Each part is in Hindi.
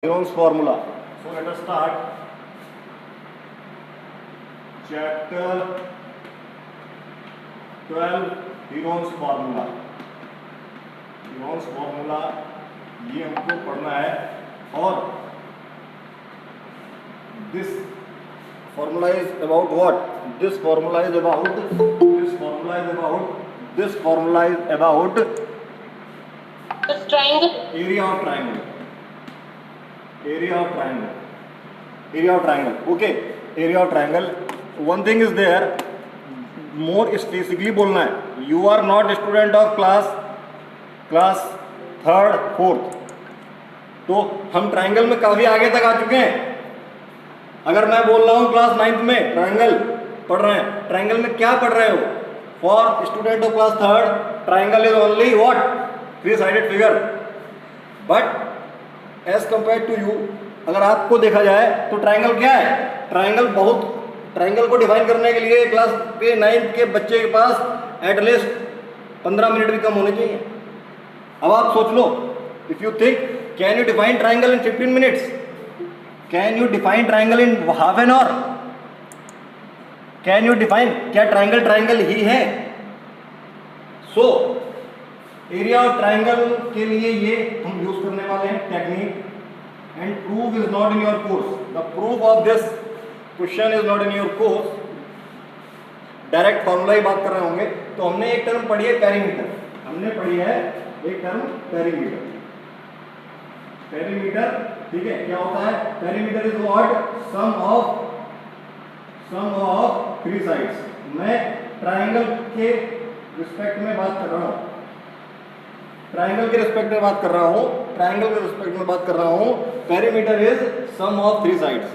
Heron's formula. So let us start chapter 12 Heron's formula. Heron's formula ये हमको पढ़ना है और this formula is about what? This formula is about This triangle. area of triangle. Okay, area of triangle. One thing is there, more specifically बोलना है, you are not a student of class third fourth, तो हम ट्राइंगल में काफी आगे तक आ चुके हैं. अगर मैं बोल रहा हूँ क्लास 9th में ट्राइंगल पढ़ रहे हैं, ट्राइंगल में क्या पढ़ रहे हो? For student of class third triangle is only what? 3-sided figure. But as compare to you, अगर आपको देखा जाए तो ट्राइंगल क्या है? ट्राइंगल को डिफाइन करने के लिए क्लास के 9th के बच्चे के पास एटलीस्ट 15 मिनट भी कम होने चाहिए. अब आप सोच लो, if you think, can you define triangle in 15 minutes? Can you define triangle in half an hour? Can you define? क्या ट्राइंगल ही है? सो एरिया ऑफ ट्राइंगल के लिए ये हम यूज करने वाले हैं technique, and proof is not in your course. The proof of this question is not in your course. Direct formula ही बात कर रहे होंगे. तो हमने एक टर्म पढ़ी है पेरीमीटर. पेरीमीटर, ठीक है. क्या होता है? Perimeter is what? Sum of 3 sides. मैं ट्राइंगल के रिस्पेक्ट में बात कर रहा हूं. ट्राइंगल के रिस्पेक्ट में बात कर रहा हूं. Perimeter is sum of 3 sides.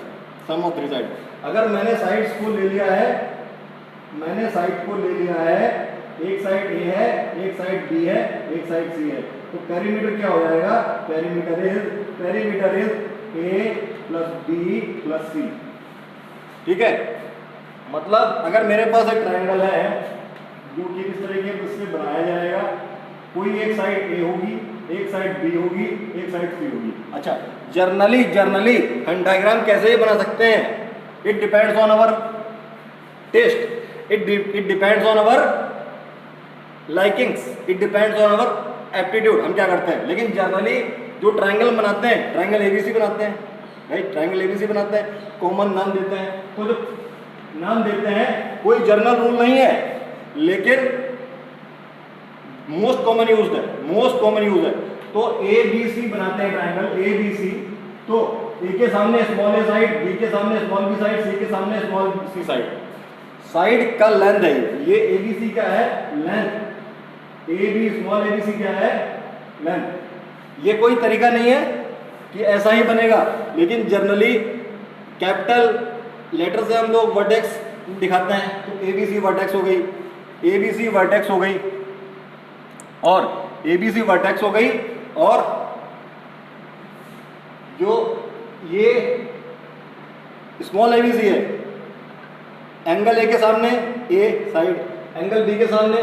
अगर मैंने साइड्स को ले लिया है, एक साइड ए है, एक साइड बी है, एक साइड सी है, तो पेरीमीटर क्या हो जाएगा? Perimeter is a plus b plus c. ठीक है. मतलब अगर मेरे पास एक ट्राइंगल है जो कि इस तरीके से बनाया जाएगा, कोई एक साइड ए होगी, एक साइड बी होगी, एक साइड सी होगी. अच्छा, जर्नली हम डायग्राम कैसे ही बना सकते हैं? It depends on our taste, it depends on our likings, it depends on our aptitude. हम क्या करते हैं? लेकिन जर्नली जो ट्राइंगल बनाते हैं, ट्राइंगल एबीसी बनाते हैं, राइट? ट्राइंगल एबीसी बनाते हैं, कॉमन नाम देते हैं. तो जो नाम देते हैं कोई जर्नल रूल नहीं है, लेकिन मोस्ट कॉमन यूज है. तो ए बी सी बनाते हैं ट्राइंगल ए बी सी. तो ए के सामने स्मॉल ए साइड, बी के सामने स्मॉल बी साइड, सी के सामने स्मॉल सी साइड. साइड का लेंथ है ये ए बी सी क्या है? Length. A B small A B C क्या है? लेंथ. ये कोई तरीका नहीं है कि ऐसा ही बनेगा, लेकिन जनरली कैपिटल लेटर से हम लोग वर्टेक्स दिखाते हैं. तो ए बी सी वर्टेक्स हो गई, ABC वर्टेक्स हो गई, और ABC वर्टेक्स हो गई, और जो ये स्मॉल ABC है, एंगल ए के सामने ए साइड, एंगल बी के सामने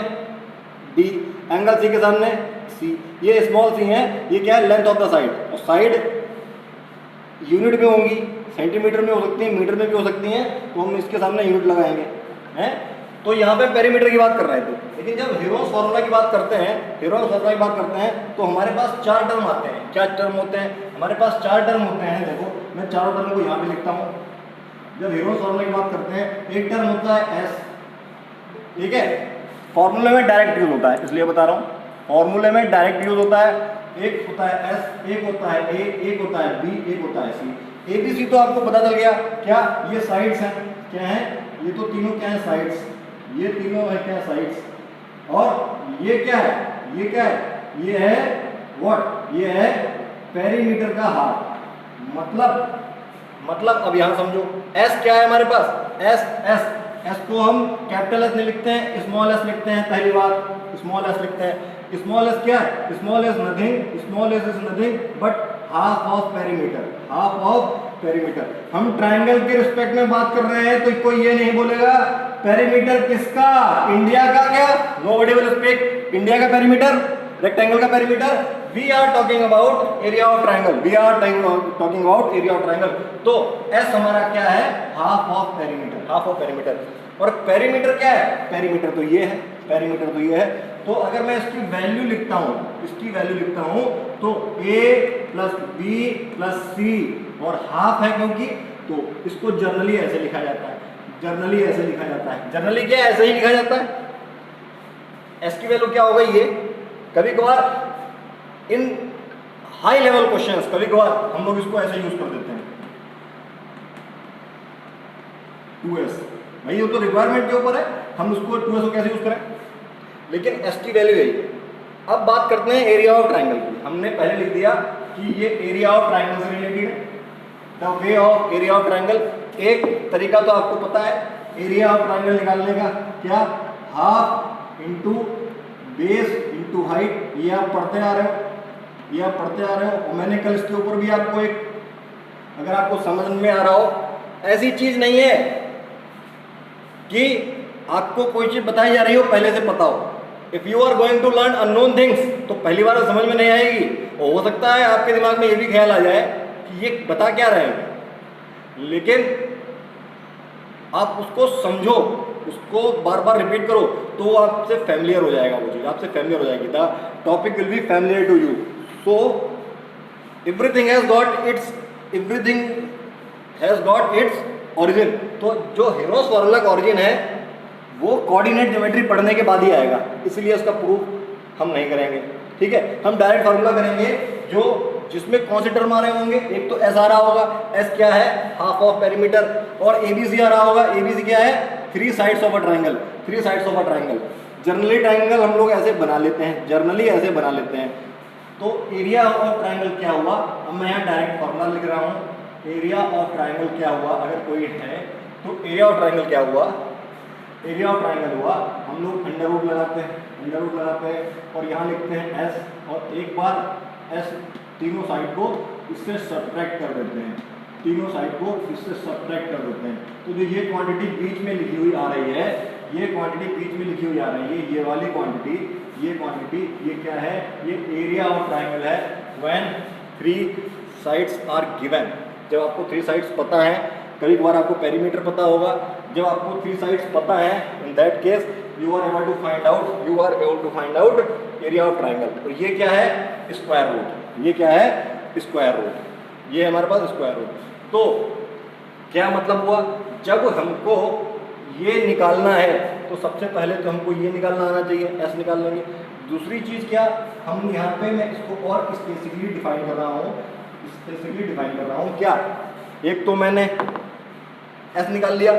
बी, एंगल सी के सामने सी. ये स्मॉल सी है, ये क्या है? Length of the side. और साइड यूनिट में होंगी, सेंटीमीटर में हो सकती हैं, मीटर में भी हो सकती हैं, तो हम इसके सामने यूनिट लगाएंगे, हैं? तो यहाँ पे पेरीमीटर की बात कर रहे थे. लेकिन जब हेरोन्स फार्मूला की बात करते हैं, तो हमारे पास 4 टर्म आते हैं. क्या टर्म होते हैं? हमारे पास 4 टर्म होते हैं. देखो, मैं चारों टर्म को यहाँ पे लिखता हूँ. जब हेरोन्स फार्मूला की बात करते हैं, एक टर्म होता है एस. ठीक है. फॉर्मूले में डायरेक्ट यूज होता है, इसलिए बता रहा हूँ. फॉर्मूले में डायरेक्ट यूज होता है. एक होता है एस, एक होता है ए, एक होता है बी, एक होता है सी. ए बी सी तो आपको पता चल गया. क्या ये साइड्स हैं? क्या है? ये तो तीनों क्या है? साइड्स. ये तीनों है क्या? साइड्स. और ये क्या है? ये है व्हाट? ये है पेरीमीटर का हाफ. मतलब अब यहां समझो, एस क्या है हमारे पास? एस को हम कैपिटल एस नहीं लिखते हैं, स्मॉल एस लिखते हैं. पहली बात, स्मॉल एस लिखते हैं. स्मॉल एस क्या है? Small S is nothing but half of perimeter. हम ट्राइंगल के रिस्पेक्ट में बात कर रहे हैं, तो कोई ये नहीं बोलेगा पेरीमीटर किसका? इंडिया का. क्या? नोबडी विल स्पीक इंडिया का पेरीमीटर. रेक्टेंगल का perimeter we are talking about area of triangle, we are talking about area of triangle. तो एस हमारा क्या है, half of perimeter, half of perimeter. और पेरीमीटर क्या है, पेरीमीटर तो ये है, पेरीमीटर तो ये है। तो अगर मैं इसकी वैल्यू लिखता हूँ, इसकी वैल्यू लिखता हूँ तो a प्लस बी प्लस सी और हाफ है क्योंकि, तो इसको जर्नली ऐसे लिखा जाता है, जर्नली ऐसे लिखा जाता है, जर्नली क्या ऐसे ही लिखा जाता है। एस की वैल्यू क्या होगा ये, कभी कभार इन हाई लेवल क्वेश्चंस कभी कभार हम लोग इसको ऐसे यूज कर देते हैं 2s, भाई ये तो रिक्वायरमेंट के ऊपर है, हम उसको 2s को कैसे यूज करें, लेकिन एस की वैल्यू यही है। अब बात करते हैं एरिया ऑफ ट्राइंगल की। हमने पहले लिख दिया कि ये एरिया ऑफ ट्राइंगल से रिलेटेड है, the way of area of triangle. एक तरीका तो आपको पता है एरिया ऑफ ट्राइंगल निकालने का, क्या, half into base into height. ये आप पढ़ते आ रहे हो, ये आप पढ़ते आ रहे हो। और मैंने कल इसके ऊपर भी आपको एक, अगर आपको समझ में आ रहा हो, ऐसी चीज नहीं है कि आपको कोई चीज बताई जा रही हो पहले से पता हो। If you are going to learn unknown things तो पहली बार समझ में नहीं आएगी, और हो सकता है आपके दिमाग में ये भी ख्याल आ जाए कि ये बता क्या रहे हैं, लेकिन आप उसको समझो, उसको बार बार रिपीट करो तो आपसे फैमिलियर हो जाएगा, वो चीज़ आपसे फैमिलियर हो जाएगी। The topic will be familiar to you. So everything has got its, everything has got its origin. तो जो हीरोस फॉर्मूला का ओरिजिन है वो कोऑर्डिनेट ज्योमेट्री पढ़ने के बाद ही आएगा, इसलिए उसका प्रूफ हम नहीं करेंगे, ठीक है। हम डायरेक्ट फार्मूला करेंगे जो जिसमें कौन से टर्म आ रहे होंगे। एक तो एस आ रहा होगा, एस क्या है, हाफ ऑफ पेरीमीटर। और एबीसी आ रहा होगा, एबीसी क्या है, 3 sides of a triangle, 3 sides of a triangle. Generally triangle हम लोग ऐसे बना लेते हैं, जर्नली ऐसे बना लेते हैं। तो एरिया ऑफ ट्राइंगल क्या हुआ, अब मैं यहाँ डायरेक्ट फार्मूला लिख रहा हूँ। एरिया ऑफ ट्राइंगल क्या हुआ, अगर कोई है तो एरिया ऑफ ट्राइंगल क्या हुआ, एरिया ऑफ ट्राइंगल हुआ, हम लोग अंडर रूट लगाते हैं, अंडर रूट लगाते हैं और यहाँ लिखते हैं एस, और एक बार एस तीनों साइड को इससे सब्ट्रैक्ट कर देते हैं, तीनों साइड को इससे सब्ट्रैक्ट कर देते हैं। तो जो ये क्वांटिटी बीच में लिखी हुई आ रही है, ये क्वांटिटी बीच में लिखी हुई आ रही है, ये वाली क्वांटिटी, ये क्वांटिटी, ये क्या है, ये एरिया ऑफ ट्राइंगल है। व्हेन 3 साइड्स आर गिवन, जब आपको 3 साइड्स पता है, कभी कभार आपको पेरीमीटर पता होगा, जब आपको 3 साइड्स पता है, in that case you are able to find out, you are able to find out area of triangle. तो ये क्या है, स्क्वायर रूट, ये क्या है, स्क्वायर रूट, ये हमारे पास स्क्वायर रूट। तो क्या मतलब हुआ, जब हमको ये निकालना है तो सबसे पहले तो हमको ये निकालना आना चाहिए, एस निकाल लेंगे। दूसरी चीज़ क्या, हम यहाँ पे मैं इसको और स्पेसिफिकली डिफाइन कर रहा हूँ, स्पेसिफिकली डिफाइन कर रहा हूँ क्या, एक तो मैंने एस निकाल लिया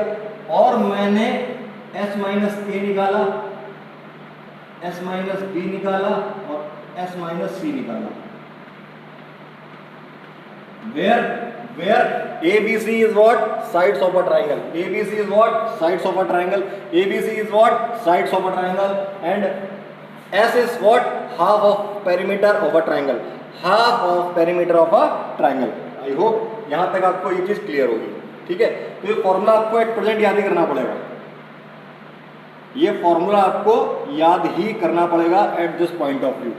और मैंने एस माइनस ए निकाला, एस माइनस बी निकाला और एस माइनस सी निकाला। where ABC is what, sides of a triangle, ABC is what, sides of a triangle, ABC is what, sides of a triangle, and S is what, half of perimeter of a triangle, half of perimeter of a triangle। I hope यहाँ तक आपको ये चीज़ क्लियर होगी, ठीक है। तो ये फॉर्मूला आपको एट प्रेजेंट याद ही करना पड़ेगा, ये फॉर्मूला आपको याद ही करना पड़ेगा at this point of view.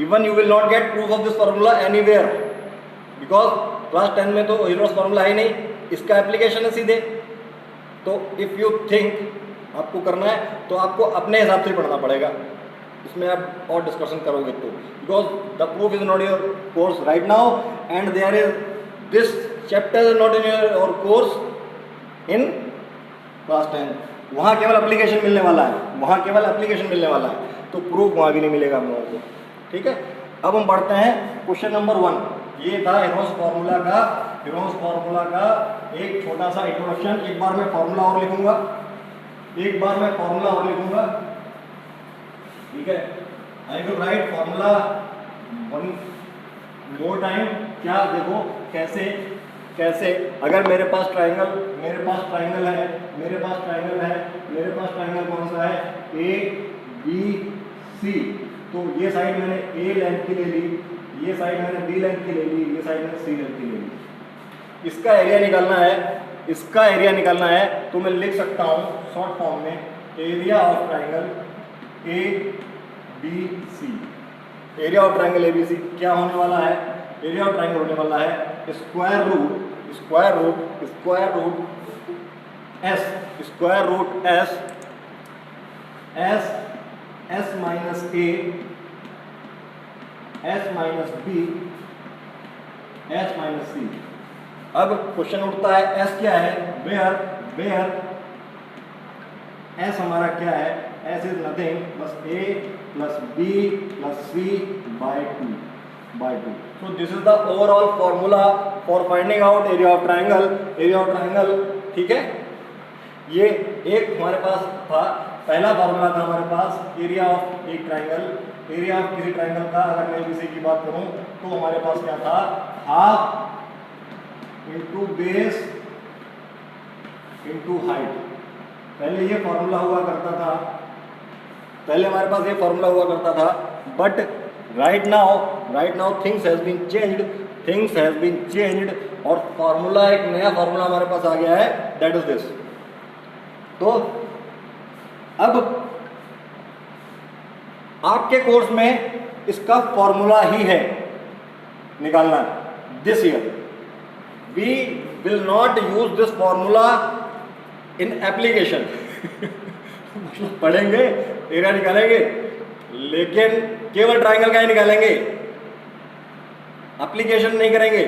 Even you will not gate proof of this formula anywhere, because class 10 में तो हीरोस फॉर्मूला है नहीं, इसका एप्लीकेशन है सीधे। तो इफ़ यू थिंक आपको करना है तो आपको अपने हिसाब से पढ़ना पड़ेगा, इसमें आप और डिस्कशन करोगे तो, because the proof is not your course right now and there is this chapter is not in your course in class 10। वहाँ केवल एप्लीकेशन मिलने वाला है, वहाँ केवल एप्लीकेशन मिलने वाला है, तो प्रूफ वहाँ भी नहीं मिलेगा हम लोगों को, ठीक है। अब हम बढ़ते हैं क्वेश्चन नंबर 1। ये था हीरोस फार्मूला का एक छोटा सा इंट्रोडक्शन। एक बार मैं फार्मूला और लिखूंगा, एक बार मैं फार्मूला और लिखूंगा, ठीक है। I will write formula one more time. क्या देखो कैसे कैसे, अगर मेरे पास ट्राइंगल है, मेरे पास ट्राइंगल कौन सा है, ए बी सी। तो ये साइड मैंने ए लेंथ की ले ली, ये साइड मैंने बी लेंथ की ले ली, ये साइड मैंने सी लेंथ की ले ली। इसका एरिया निकालना है, इसका एरिया निकालना है, तो मैं लिख सकता हूँ शॉर्ट फॉर्म में area of triangle A B C. Area of triangle ABC क्या होने वाला है? एरिया ऑफ ट्राइंगल होने वाला है square root s minus a s minus b s minus c. अब क्वेश्चन उठता है एस क्या है? वेयर एस हमारा क्या है? एस इज नथिंग बस a plus b plus c by two. So this is the overall formula for finding out area of triangle. ठीक है, ये एक हमारे पास था, पहला फॉर्मूला था हमारे पास एरिया ऑफ एक ट्राइंगल, एरिया ऑफ किसी ट्राइंगल का अगर मैं एबीसी की बात करूं तो हमारे पास क्या था? Half into base into height. पहले ये फॉर्मूला हुआ करता था, पहले हमारे पास ये फॉर्मूला हुआ करता था, but right now things has been changed और फॉर्मूला, एक नया फॉर्मूला हमारे पास आ गया है, दैट इज दिस। तो अब आपके कोर्स में इसका फॉर्मूला ही है निकालना। This year we will not use this formula in application. पढ़ेंगे, एरिया निकालेंगे, लेकिन केवल ट्राइंगल का ही निकालेंगे, एप्लीकेशन नहीं करेंगे।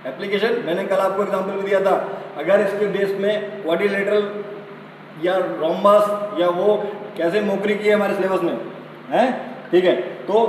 एप्लीकेशन मैंने कल आपको एग्जांपल भी दिया था, अगर इसके बेस में क्वाड्रिलेटरल या रोम्बस या वो कैसे मोकरी की है हमारे सिलेबस में है, ठीक है। तो